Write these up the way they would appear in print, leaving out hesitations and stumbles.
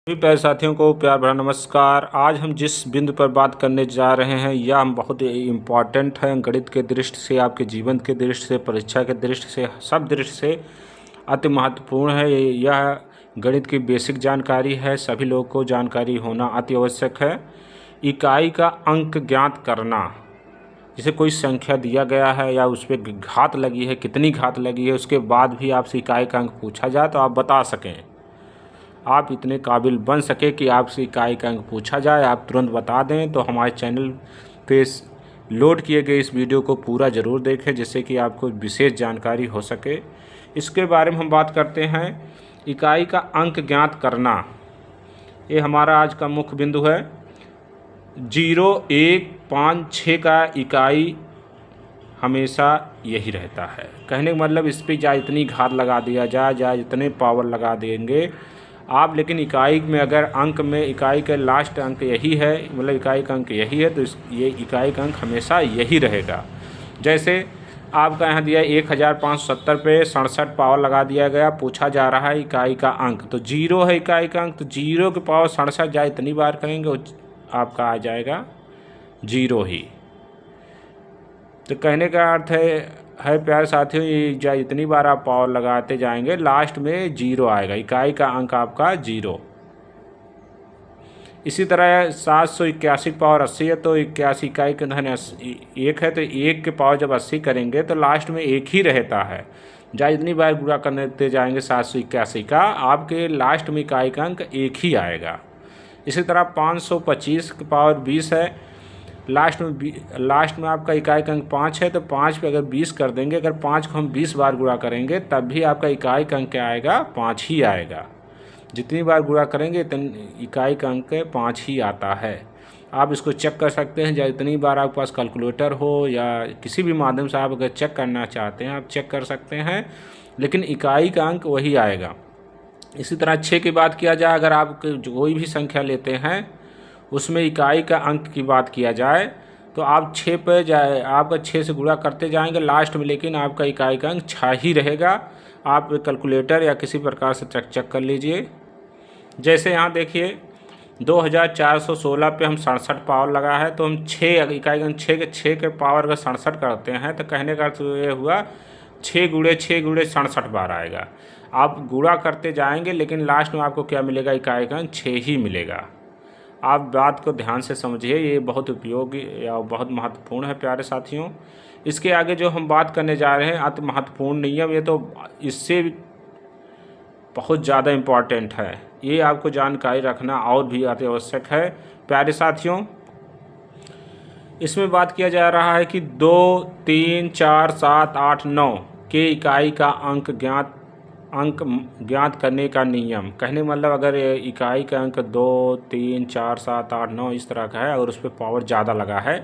सभी प्यारे साथियों को प्यार भरा नमस्कार। आज हम जिस बिंदु पर बात करने जा रहे हैं यह हम बहुत इम्पॉर्टेंट है। गणित के दृष्टि से, आपके जीवन के दृष्टि से, परीक्षा के दृष्टि से, सब दृष्टि से अति महत्वपूर्ण है। यह गणित की बेसिक जानकारी है, सभी लोगों को जानकारी होना अति आवश्यक है। इकाई का अंक ज्ञात करना, जैसे कोई संख्या दिया गया है या उस पर घात लगी है, कितनी घात लगी है, उसके बाद भी आपसे इकाई का अंक पूछा जाए तो आप बता सकें, आप इतने काबिल बन सके कि आपसे इकाई का अंक पूछा जाए आप तुरंत बता दें। तो हमारे चैनल पे लोड किए गए इस वीडियो को पूरा ज़रूर देखें, जिससे कि आपको विशेष जानकारी हो सके। इसके बारे में हम बात करते हैं। इकाई का अंक ज्ञात करना, ये हमारा आज का मुख्य बिंदु है। 0, 1, 5, 6 का इकाई हमेशा यही रहता है। कहने का मतलब इस पर चाहे इतनी घात लगा दिया जाए, चाहे इतने पावर लगा देंगे आप, लेकिन इकाई में अगर अंक में इकाई का लास्ट अंक यही है, मतलब इकाई का अंक यही है, तो ये इकाई का अंक हमेशा यही रहेगा। जैसे आपका यहाँ दिया 1570 पे 67 पावर लगा दिया गया, पूछा जा रहा है इकाई का अंक, तो 0 है इकाई का अंक, तो 0 के पावर 67 जाए इतनी बार करेंगे आपका आ जाएगा 0 ही। तो कहने का अर्थ है प्यारे साथियों, ये इतनी बार आप पावर लगाते जाएंगे लास्ट में 0 आएगा, इकाई का अंक आपका 0। इसी तरह 781 पावर 80 है, तो 81 इकाई के धन 1 है, तो 1 के पावर जब 80 करेंगे तो लास्ट में 1 ही रहता है। जहाँ इतनी बार गुणा करते जाएंगे 781 का, आपके लास्ट में इकाई का अंक 1 ही आएगा। इसी तरह 525 के पावर 20 है, लास्ट में आपका इकाई का अंक 5 है, तो 5 पे अगर 20 कर देंगे, अगर 5 को हम 20 बार गुणा करेंगे तब भी आपका इकाई का अंक क्या आएगा, 5 ही आएगा। जितनी बार गुणा करेंगे इकाई का अंक 5 ही आता है। आप इसको चेक कर सकते हैं, चाहे इतनी बार आपके पास कैलकुलेटर हो या किसी भी माध्यम से आप अगर चेक करना चाहते हैं आप चेक कर सकते हैं, लेकिन इकाई का अंक वही आएगा। इसी तरह 6 की बात किया जाए, अगर आप कोई भी संख्या लेते हैं उसमें इकाई का अंक की बात किया जाए तो आप 6 पे जाए, आपका 6 से गुणा करते जाएंगे लास्ट में, लेकिन आपका इकाई का अंक 6 ही रहेगा। आप कैलकुलेटर या किसी प्रकार से चेक कर लीजिए। जैसे यहाँ देखिए 2416 पे हम 67 पावर लगा है, तो हम 6 इकाई का अंक 6 के पावर अगर 67 करते हैं तो कहने का अर्थ ये हुआ 6 गुणे 67 बार आएगा। आप गुणा करते जाएंगे लेकिन लास्ट में आपको क्या मिलेगा, इकाई का अंक 6 ही मिलेगा। आप बात को ध्यान से समझिए, ये बहुत उपयोगी या बहुत महत्वपूर्ण है प्यारे साथियों। इसके आगे जो हम बात करने जा रहे हैं अति महत्वपूर्ण नियम, ये तो इससे बहुत ज़्यादा इम्पॉर्टेंट है, ये आपको जानकारी रखना और भी अति आवश्यक है प्यारे साथियों। इसमें बात किया जा रहा है कि 2, 3, 4, 7, 8, 9 के इकाई का अंक ज्ञात करने का नियम। कहने मतलब अगर इकाई का अंक 2, 3, 4, 7, 8, 9 इस तरह का है और उस पर पावर ज़्यादा लगा है,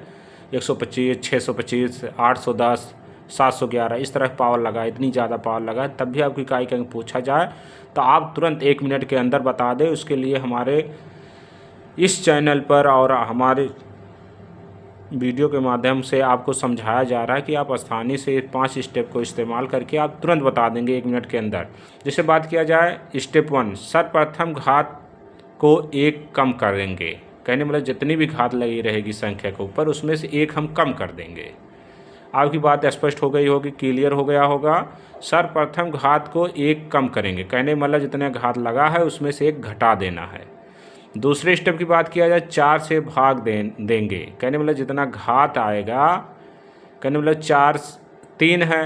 125, 625, 810, 711 इस तरह पावर लगा है, इतनी ज़्यादा पावर लगा है, तब भी आपकी इकाई का अंक पूछा जाए तो आप तुरंत 1 मिनट के अंदर बता दें। उसके लिए हमारे इस चैनल पर और हमारे वीडियो के माध्यम से आपको समझाया जा रहा है कि आप आसानी से 5 स्टेप को इस्तेमाल करके आप तुरंत बता देंगे 1 मिनट के अंदर। जैसे बात किया जाए स्टेप 1, सर्वप्रथम घात को 1 कम करेंगे। कहने मतलब जितनी भी घात लगी रहेगी संख्या के ऊपर उसमें से 1 हम कम कर देंगे। आपकी बात स्पष्ट हो गई होगी, क्लियर हो गया होगा। सर्वप्रथम घात को 1 कम करेंगे, कहने मतलब जितने घात लगा है उसमें से 1 घटा देना है। दूसरे स्टेप की बात किया जाए 4 से भाग देंगे, कहने मतलब जितना घात आएगा, कहने मतलब 3 है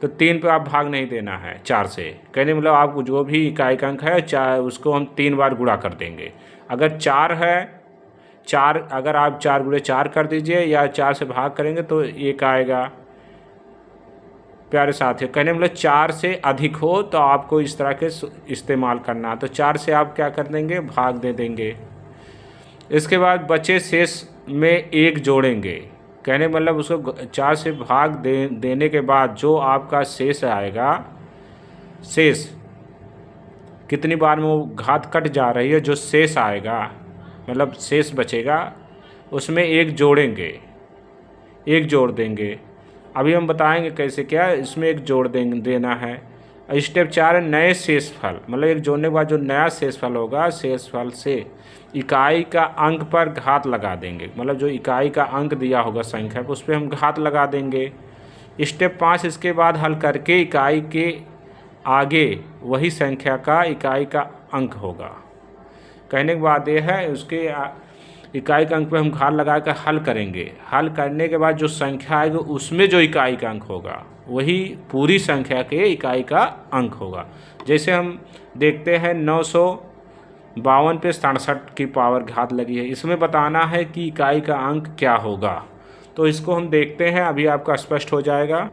तो 3 पे आप भाग नहीं देना है 4 से, कहने मतलब आपको जो भी इकाई का अंक है चाहे उसको हम 3 बार गुणा कर देंगे। अगर 4 है, 4 अगर आप 4 गुणे 4 कर दीजिए या 4 से भाग करेंगे तो 1 आएगा प्यारे साथियों। कहने मतलब 4 से अधिक हो तो आपको इस तरह के इस्तेमाल करना, तो 4 से आप क्या कर देंगे, भाग दे देंगे। इसके बाद बचे शेष में 1 जोड़ेंगे, कहने मतलब उसको 4 से भाग देने के बाद जो आपका शेष आएगा, शेष कितनी बार में वो घात कट जा रही है, जो शेष आएगा मतलब शेष बचेगा उसमें 1 जोड़ेंगे, 1 जोड़ देंगे। अभी हम बताएंगे कैसे क्या इसमें 1 जोड़ देना है। स्टेप 4 है नए शेषफल, मतलब एक जोड़ने के बाद जो नया शेषफल होगा, शेषफल से इकाई का अंक पर घात लगा देंगे, मतलब जो इकाई का अंक दिया होगा संख्या पर उस पर हम घात लगा देंगे। स्टेप 5 इसके बाद हल करके इकाई के आगे वही संख्या का इकाई का अंक होगा। कहने के बाद ये है उसके इकाई का अंक पे हम घात लगा कर हल करेंगे। हल करने के बाद जो संख्या आएगी उसमें जो इकाई का अंक होगा वही पूरी संख्या के इकाई का अंक होगा। जैसे हम देखते हैं 952 पे 67 की पावर घात लगी है, इसमें बताना है कि इकाई का अंक क्या होगा। तो इसको हम देखते हैं, अभी आपका स्पष्ट हो जाएगा।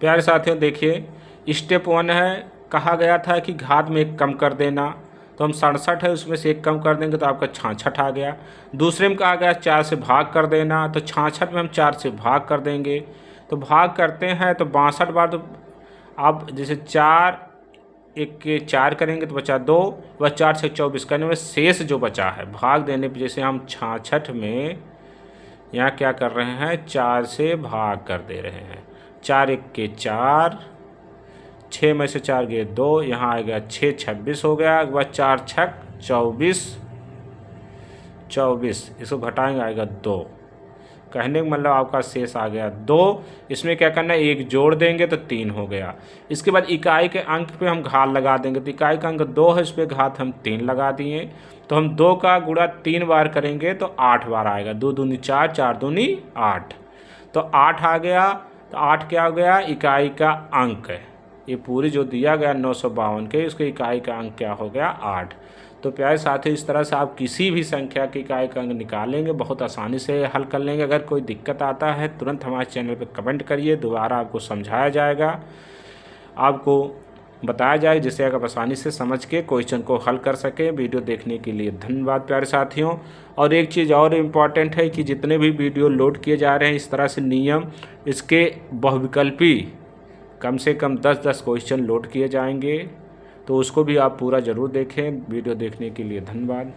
प्यारे साथियों देखिए, स्टेप 1 है, कहा गया था कि घात में एक कम कर देना, तो हम 67 है उसमें से एक कम कर देंगे तो आपका 66 आ गया। दूसरे में कहा गया 4 से भाग कर देना, तो 66 में हम 4 से भाग कर देंगे, तो भाग करते हैं तो 62 बार, तो आप जैसे 4 एक के 4 करेंगे तो बचा 2, वह 4 से 24 करने में शेष जो बचा है भाग देने पर, जैसे हम 66 में यहाँ क्या कर रहे हैं 4 से भाग कर दे रहे हैं। 4 एक के 4, 6 में से 4 गए 2, यहाँ आएगा 6 26 हो गया, वह 4 छक 24, इसको घटाएंगे आएगा 2। कहने का मतलब आपका शेष आ गया 2। इसमें क्या करना है, एक जोड़ देंगे तो 3 हो गया। इसके बाद इकाई के अंक पे हम घात लगा देंगे, तो इकाई का अंक 2 है, इस पर घात हम 3 लगा दिए, तो हम 2 का गुणा 3 बार करेंगे तो 8 बार आएगा। 2 दूनी 4, 4 दूनी 8, तो 8 आ गया। तो 8 क्या हो गया, इकाई का अंक है। ये पूरी जो दिया गया 952 के, उसके इकाई का अंक क्या हो गया 8। तो प्यारे साथियों, इस तरह से आप किसी भी संख्या की इकाई का अंक निकालेंगे, बहुत आसानी से हल कर लेंगे। अगर कोई दिक्कत आता है तुरंत हमारे चैनल पर कमेंट करिए, दोबारा आपको समझाया जाएगा, आपको बताया जाए, जिससे आप आसानी से समझ के क्वेश्चन को हल कर सकें। वीडियो देखने के लिए धन्यवाद प्यारे साथियों। और एक चीज़ और इम्पॉर्टेंट है कि जितने भी वीडियो लोड किए जा रहे हैं इस तरह से नियम, इसके बहुविकल्पी कम से कम 10-10 क्वेश्चन लोड किए जाएंगे, तो उसको भी आप पूरा ज़रूर देखें। वीडियो देखने के लिए धन्यवाद।